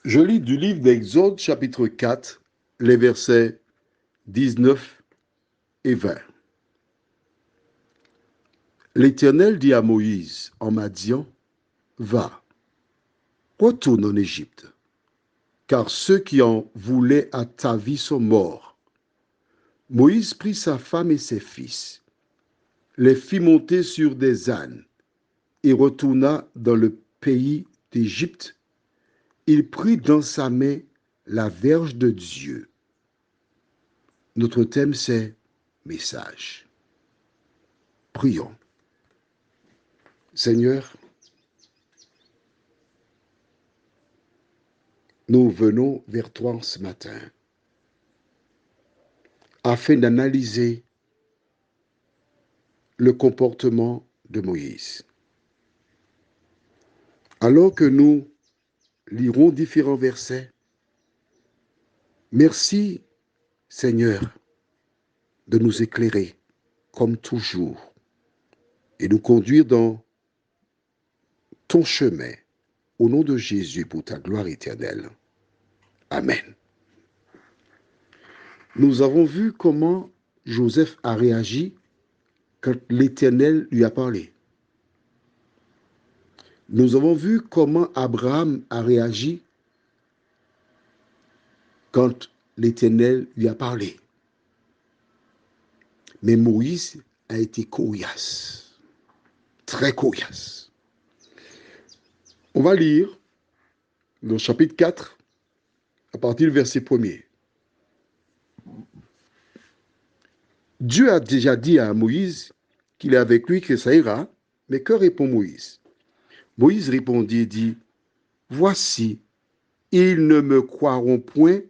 Je lis du livre d'Exode, chapitre 4, les versets 19 et 20. L'Éternel dit à Moïse en Madian, va, retourne en Égypte, car ceux qui en voulaient à ta vie sont morts. Moïse prit sa femme et ses fils, les fit monter sur des ânes et retourna dans le pays d'Égypte. Il prit dans sa main la verge de Dieu. Notre thème, c'est message. Prions. Seigneur, nous venons vers toi ce matin afin d'analyser le comportement de Moïse. Alors que nous lirons différents versets, merci Seigneur de nous éclairer comme toujours et nous conduire dans ton chemin au nom de Jésus pour ta gloire éternelle. Amen. Nous avons vu comment Joseph a réagi quand l'Éternel lui a parlé. Nous avons vu comment Abraham a réagi quand l'Éternel lui a parlé. Mais Moïse a été coriace, très coriace. On va lire dans le chapitre 4, à partir du verset 1er. Dieu a déjà dit à Moïse qu'il est avec lui, que ça ira, mais que répond Moïse? Moïse répondit et dit, voici, ils ne me croiront point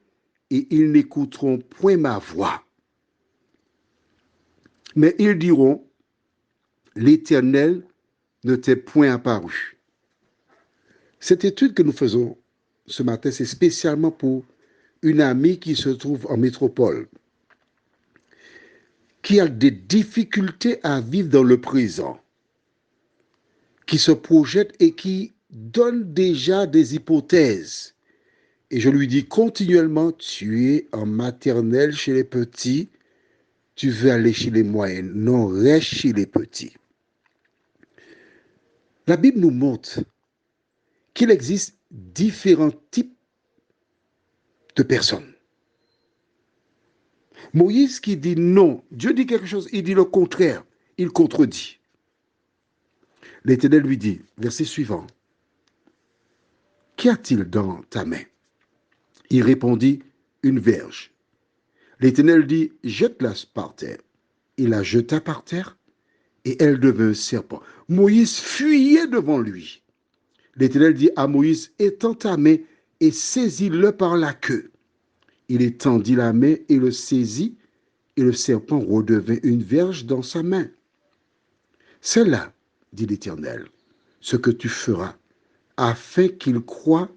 et ils n'écouteront point ma voix. Mais ils diront, l'Éternel ne t'est point apparu. Cette étude que nous faisons ce matin, c'est spécialement pour une amie qui se trouve en métropole, qui a des difficultés à vivre dans le présent, qui se projette et qui donne déjà des hypothèses. Et je lui dis continuellement, tu es en maternelle chez les petits, tu veux aller chez les moyennes. Non, reste chez les petits. La Bible nous montre qu'il existe différents types de personnes. Moïse qui dit non, Dieu dit quelque chose, il dit le contraire, il contredit. L'Éternel lui dit, verset suivant, qu'y a-t-il dans ta main? Il répondit, une verge. L'Éternel dit, jette-la par terre. Il la jeta par terre et elle devint un serpent. Moïse fuyait devant lui. L'Éternel dit à Moïse, étends ta main et saisis-le par la queue. Il étendit la main et le saisit, et le serpent redevint une verge dans sa main. C'est là, dit l'Éternel, ce que tu feras, afin qu'ils croient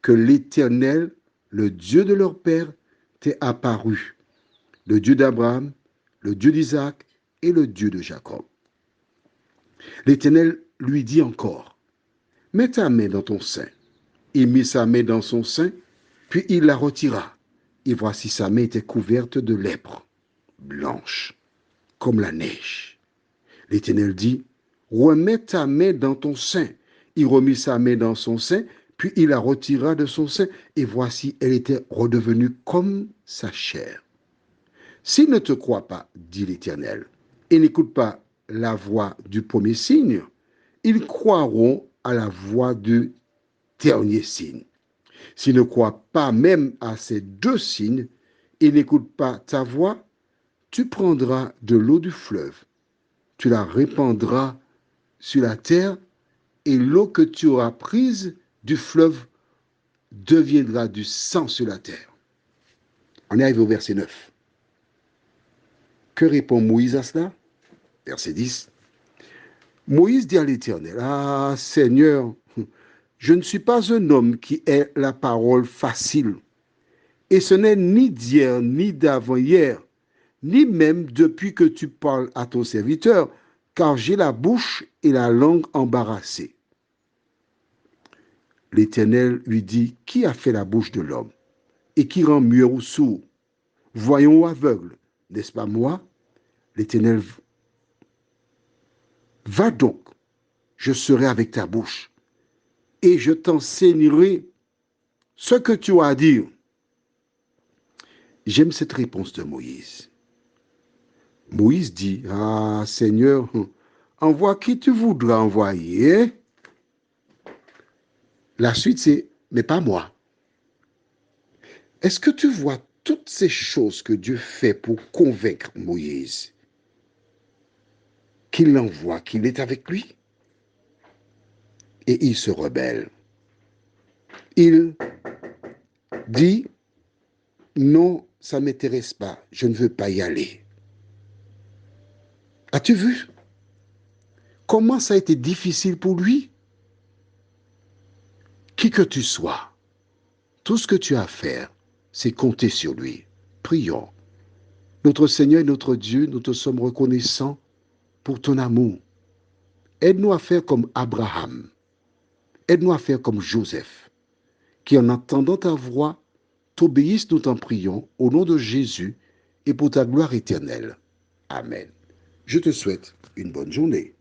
que l'Éternel, le Dieu de leur père, t'est apparu, le Dieu d'Abraham, le Dieu d'Isaac et le Dieu de Jacob. L'Éternel lui dit encore, mets ta main dans ton sein. Il mit sa main dans son sein, puis il la retira. Et voici sa main était couverte de lèpre, blanche, comme la neige. L'Éternel dit, remets ta main dans ton sein. Il remit sa main dans son sein, puis il la retira de son sein, et voici, elle était redevenue comme sa chair. S'ils ne te croient pas, dit l'Éternel, et n'écoutent pas la voix du premier signe, ils croiront à la voix du dernier signe. S'ils ne croient pas même à ces deux signes et n'écoutent pas ta voix, tu prendras de l'eau du fleuve, tu la répandras sur la terre, et l'eau que tu auras prise du fleuve deviendra du sang sur la terre. On est arrivé au verset 9. Que répond Moïse à cela? Verset 10. Moïse dit à l'Éternel, ah Seigneur, je ne suis pas un homme qui ait la parole facile, et ce n'est ni d'hier, ni d'avant-hier, ni même depuis que tu parles à ton serviteur, car j'ai la bouche et la langue embarrassées. L'Éternel lui dit, qui a fait la bouche de l'homme et qui rend muet ou sourd, voyant ou aveugle, n'est-ce pas moi? L'Éternel, va donc, je serai avec ta bouche et je t'enseignerai ce que tu as à dire. J'aime cette réponse de Moïse. Moïse dit, ah Seigneur, envoie qui tu voudras envoyer. La suite, c'est, mais pas moi. Est-ce que tu vois toutes ces choses que Dieu fait pour convaincre Moïse qu'il l'envoie, qu'il est avec lui? Et il se rebelle. Il dit, non, ça ne m'intéresse pas, je ne veux pas y aller. As-tu vu comment ça a été difficile pour lui? Qui que tu sois, tout ce que tu as à faire, c'est compter sur lui. Prions. Notre Seigneur et notre Dieu, nous te sommes reconnaissants pour ton amour. Aide-nous à faire comme Abraham. Aide-nous à faire comme Joseph, qui en entendant ta voix, t'obéissent, nous t'en prions, au nom de Jésus et pour ta gloire éternelle. Amen. Je te souhaite une bonne journée.